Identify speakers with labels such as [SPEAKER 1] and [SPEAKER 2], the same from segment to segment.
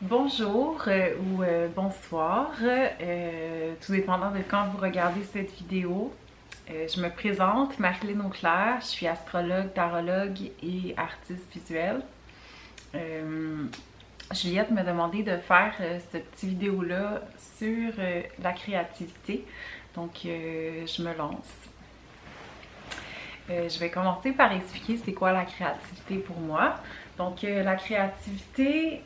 [SPEAKER 1] Bonjour ou bonsoir, tout dépendant de quand vous regardez cette vidéo. Je me présente, Marilyn Auclair, je suis astrologue, tarologue et artiste visuelle. Juliette m'a demandé de faire cette petite vidéo-là sur la créativité, donc je me lance. Je vais commencer par expliquer c'est quoi la créativité pour moi. Donc, la créativité,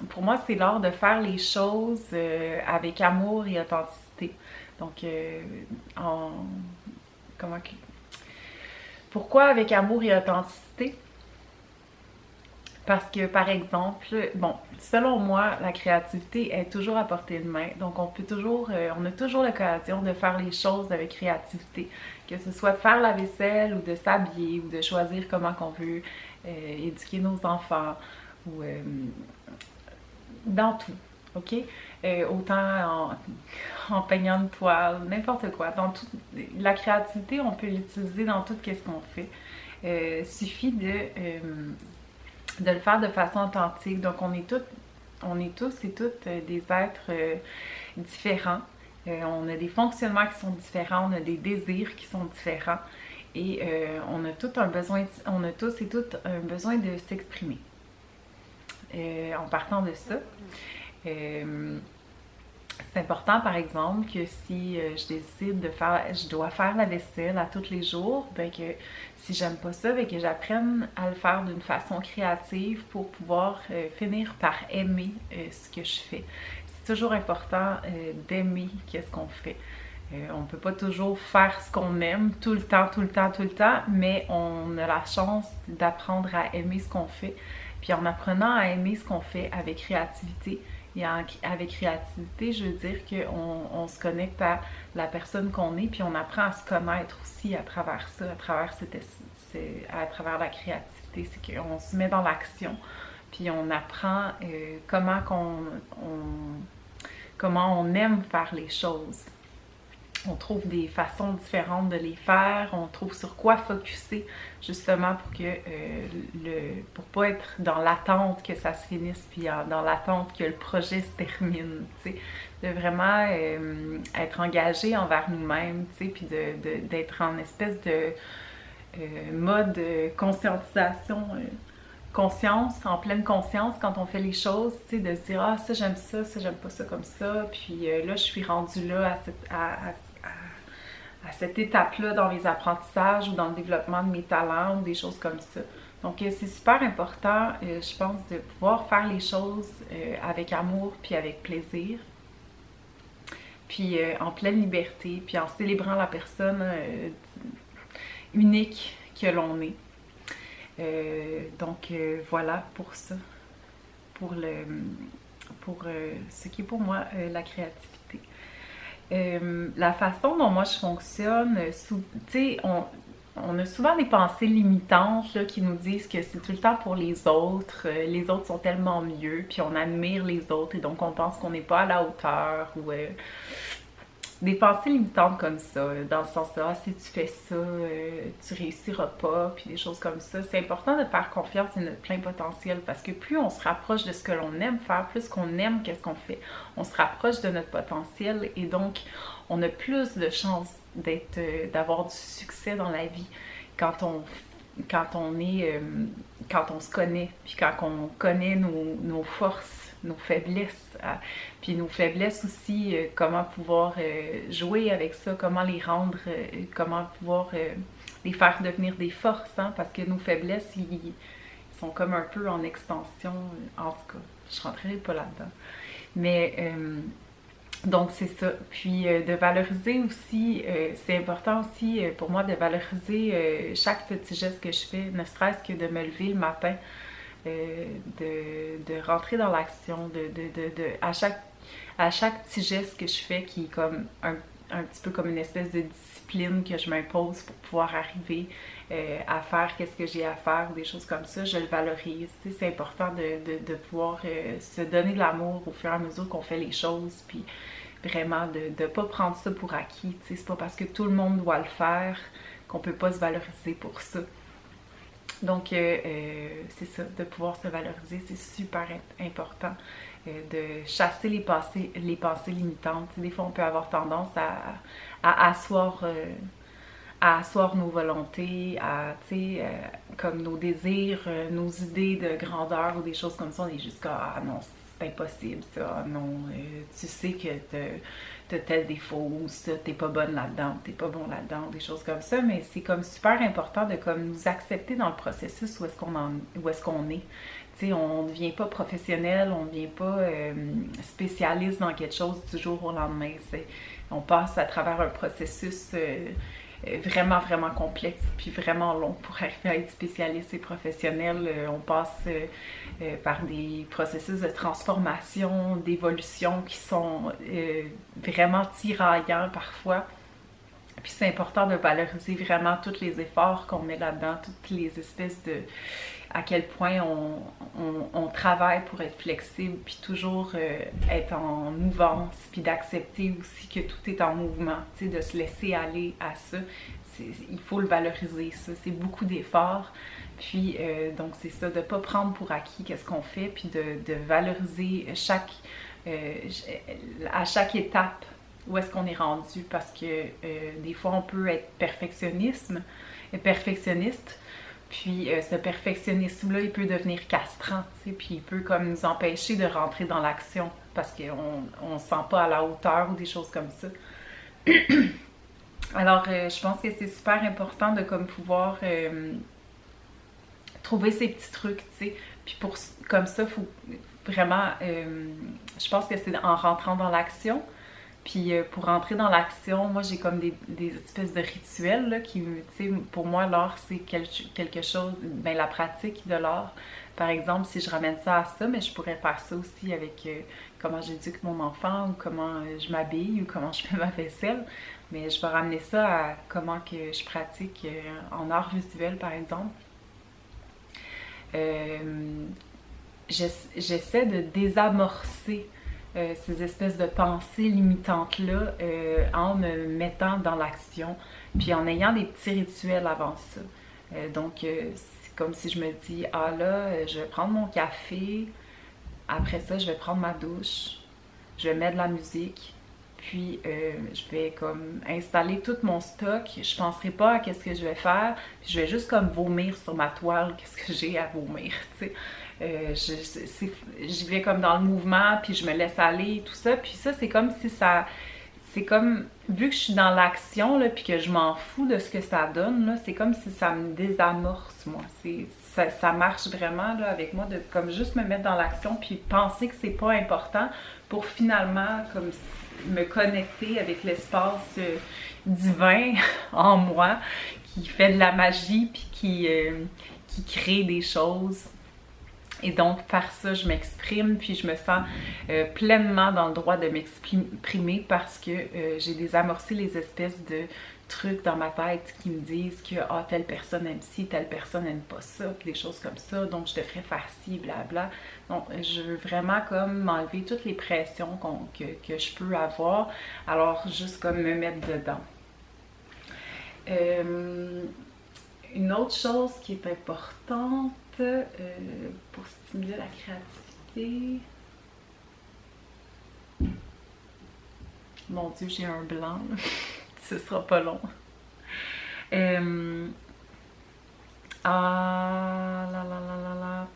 [SPEAKER 1] pour moi, c'est l'art de faire les choses avec amour et authenticité. Donc, comment pourquoi avec amour et authenticité? Parce que, par exemple, bon, selon moi, la créativité est toujours à portée de main. Donc, on a toujours l'occasion de faire les choses avec créativité. Que ce soit de faire la vaisselle ou de s'habiller ou de choisir comment qu'on veut éduquer nos enfants ou dans tout, ok? Autant en peignant une toile, n'importe quoi. La créativité, on peut l'utiliser dans tout ce qu'on fait. Suffit de le faire de façon authentique. Donc, on est tous et toutes des êtres différents. On a des fonctionnements qui sont différents, on a des désirs qui sont différents et on a tous et toutes un besoin de s'exprimer. En partant de ça, c'est important, par exemple, que si je dois faire la vaisselle à tous les jours, ben que si j'aime pas ça, ben que j'apprenne à le faire d'une façon créative pour pouvoir finir par aimer ce que je fais. C'est toujours important d'aimer qu'est-ce qu'on fait. On peut pas toujours faire ce qu'on aime tout le temps, mais on a la chance d'apprendre à aimer ce qu'on fait. Puis en apprenant à aimer ce qu'on fait avec créativité, et avec créativité, je veux dire qu'on se connecte à la personne qu'on est, puis on apprend à se connaître aussi à travers ça, à travers la créativité. C'est qu'on se met dans l'action, puis on apprend comment on aime faire les choses. On trouve des façons différentes de les faire, on trouve sur quoi focusser justement pour pas être dans l'attente que ça se finisse, puis dans l'attente que le projet se termine, tu sais, de vraiment être engagé envers nous-mêmes, tu sais, puis d'être en espèce de mode conscientisation, en pleine conscience quand on fait les choses, tu sais, de se dire « Ah, ça j'aime ça j'aime pas ça comme ça », puis là je suis rendue là à cette étape-là dans les apprentissages ou dans le développement de mes talents ou des choses comme ça. Donc, c'est super important, je pense, de pouvoir faire les choses avec amour puis avec plaisir, puis en pleine liberté, puis en célébrant la personne unique que l'on est. Donc, voilà pour ça, pour ce qui est pour moi la créativité. La façon dont moi je fonctionne, tu sais, on a souvent des pensées limitantes là, qui nous disent que c'est tout le temps pour les autres sont tellement mieux, puis on admire les autres et donc on pense qu'on n'est pas à la hauteur ou des pensées limitantes comme ça, dans le sens de « Ah, si tu fais ça, tu réussiras pas », puis des choses comme ça. C'est important de faire confiance à notre plein potentiel parce que plus on se rapproche de ce que l'on aime faire, plus qu'on aime qu'est-ce qu'on fait, on se rapproche de notre potentiel et donc on a plus de chances d'avoir du succès dans la vie quand on se connaît, puis quand on connaît nos forces, nos faiblesses, puis nos faiblesses aussi, comment pouvoir jouer avec ça, comment les rendre, comment pouvoir les faire devenir des forces, hein, parce que nos faiblesses, ils sont comme un peu en extension, en tout cas, je rentrerai pas là-dedans. Mais donc c'est ça. Puis de valoriser aussi, c'est important aussi pour moi de valoriser chaque petit geste que je fais, ne serait-ce que de me lever le matin, de rentrer dans l'action, à chaque petit geste que je fais qui est comme un petit peu comme une espèce de discipline que je m'impose pour pouvoir arriver à faire qu'est-ce que j'ai à faire, des choses comme ça, je le valorise. Tu sais, c'est important de pouvoir se donner de l'amour au fur et à mesure qu'on fait les choses, puis vraiment de ne pas prendre ça pour acquis. Tu sais, c'est pas parce que tout le monde doit le faire qu'on peut pas se valoriser pour ça. Donc, c'est ça, de pouvoir se valoriser, c'est super important. De chasser les pensées limitantes. Des fois, on peut avoir tendance à asseoir nos volontés, comme nos désirs, nos idées de grandeur ou des choses comme ça. On est juste comme, ah non, c'est impossible ça, ah non, tu sais que t'as tel défaut, ou ça, t'es pas bonne là-dedans, t'es pas bon là-dedans, des choses comme ça, mais c'est comme super important de comme nous accepter dans le processus où est-ce qu'on est. T'sais, on ne devient pas professionnel, on ne devient pas spécialiste dans quelque chose du jour au lendemain. On passe à travers un processus vraiment, vraiment complexe puis vraiment long pour arriver à être spécialiste et professionnel. On passe par des processus de transformation, d'évolution qui sont vraiment tiraillants parfois. Puis c'est important de valoriser vraiment tous les efforts qu'on met là-dedans, toutes les espèces de... à quel point on travaille pour être flexible, puis toujours être en mouvance, puis d'accepter aussi que tout est en mouvement, tu sais, de se laisser aller à ça. Il faut le valoriser, ça. C'est beaucoup d'efforts. Puis, donc, c'est ça, de ne pas prendre pour acquis qu'est-ce qu'on fait, puis de valoriser à chaque étape où est-ce qu'on est rendu, parce que des fois, on peut être perfectionniste, puis ce perfectionnisme-là, il peut devenir castrant, tu sais, puis il peut comme nous empêcher de rentrer dans l'action, parce qu'on ne se sent pas à la hauteur ou des choses comme ça. Alors, je pense que c'est super important de comme pouvoir trouver ces petits trucs, tu sais, puis comme ça, il faut vraiment, je pense que c'est en rentrant dans l'action. Puis pour rentrer dans l'action, moi j'ai comme des espèces de rituels là, qui, tu sais, pour moi l'art c'est quelque chose, ben la pratique de l'art. Par exemple, si je ramène ça à ça, mais je pourrais faire ça aussi avec comment j'éduque mon enfant ou comment je m'habille ou comment je fais ma vaisselle. Mais je vais ramener ça à comment que je pratique en art visuel par exemple. J'essaie de désamorcer ces espèces de pensées limitantes-là en me mettant dans l'action, puis en ayant des petits rituels avant ça. Donc, c'est comme si je me dis, ah là, je vais prendre mon café, après ça, je vais prendre ma douche, je vais mettre de la musique, puis je vais comme installer tout mon stock, je penserai pas à qu'est-ce que je vais faire, puis je vais juste comme vomir sur ma toile qu'est-ce que j'ai à vomir, tu sais. J'y vais comme dans le mouvement, puis je me laisse aller, tout ça. Puis ça, c'est comme si ça... C'est comme... Vu que je suis dans l'action, là, puis que je m'en fous de ce que ça donne, là, c'est comme si ça me désamorce, moi. Ça marche vraiment, là, avec moi, de comme juste me mettre dans l'action, puis penser que c'est pas important pour finalement, comme, me connecter avec l'espace divin en moi, qui fait de la magie, puis qui crée des choses. Et donc, par ça, je m'exprime, puis je me sens pleinement dans le droit de m'exprimer parce que j'ai désamorcé les espèces de trucs dans ma tête qui me disent que ah, telle personne aime ci, telle personne n'aime pas ça, puis des choses comme ça, donc je devrais faire ci, blabla. Donc, je veux vraiment comme m'enlever toutes les pressions que je peux avoir, alors juste comme me mettre dedans. Une autre chose qui est importante pour stimuler la créativité. Mon Dieu, j'ai un blanc. Ce sera pas long. Ah là là là là là.